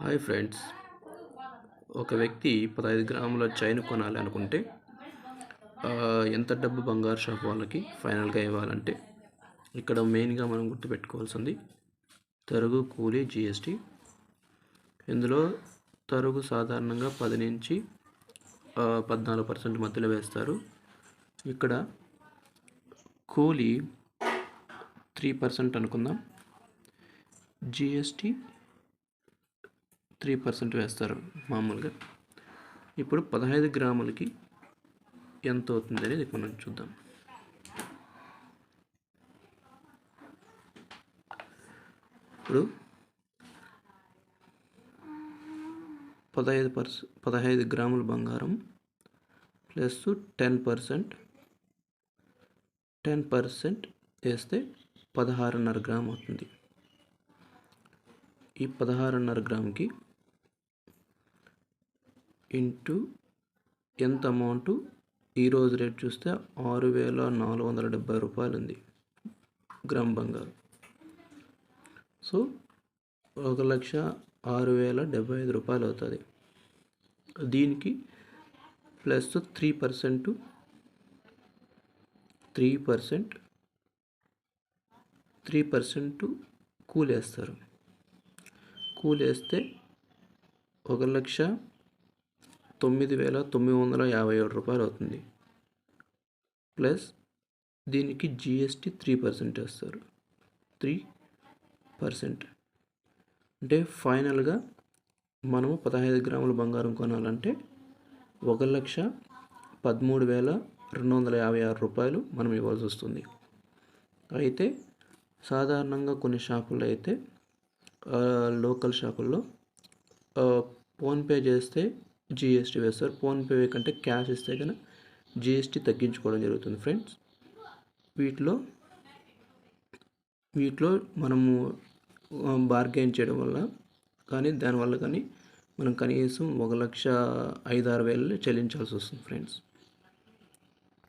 Hi friends, ఒక వ్యక్తి 15 గ్రాముల చైన్ కొనాలి అనుకుంటే ఎంత డబ్బు బంగారు షాప్ వాళ్ళకి ఫైనల్గా ఇవ్వాలంటే ఇక్కడ మెయిన్గా మనం గుర్తుపెట్టుకోవాల్సింది తరుగు, కూలీ, జిఎస్టీ. ఇందులో తరుగు సాధారణంగా 10 నుంచి 14% మధ్యలో వేస్తారు. ఇక్కడ కూలీ 3% అనుకుందాం, జిఎస్టీ 3% వేస్తారు మామూలుగా. ఇప్పుడు 15 గ్రాములకి ఎంత అవుతుంది అనేది మనం చూద్దాం. ఇప్పుడు 15 గ్రాముల బంగారం ప్లస్ 10% వేస్తే 16.5 గ్రామ్ అవుతుంది. ఈ 16.5 గ్రామ్కి ఇంటూ ఎంత అమౌంట్, ఈరోజు రేట్ చూస్తే 6,470 రూపాయలు ఉంది గ్రామ్ బంగారు. సో 1,06,075 రూపాయలు అవుతుంది. దీనికి ప్లస్ 3% కూలేస్తారు. కూలేస్తే 1,09,957 రూపాయలు అవుతుంది. ప్లస్ దీనికి జిఎస్టీ 3% వేస్తారు. 3% అంటే ఫైనల్గా మనము 15 గ్రాముల బంగారం కొనాలంటే 1,13,256 రూపాయలు మనం ఇవ్వాల్సి వస్తుంది. అయితే సాధారణంగా కొన్ని షాపుల్లో అయితే లోకల్ షాపుల్లో ఫోన్పే చేస్తే జిఎస్టీ వేస్తారు. ఫోన్పే కంటే క్యాష్ ఇస్తే కనుక జిఎస్టీ తగ్గించుకోవడం జరుగుతుంది ఫ్రెండ్స్. వీటిలో మనము బార్గెన్ చేయడం వల్ల దానివల్ల మనం కనీసం 1,05,6,000 చెల్లించాల్సి వస్తుంది ఫ్రెండ్స్.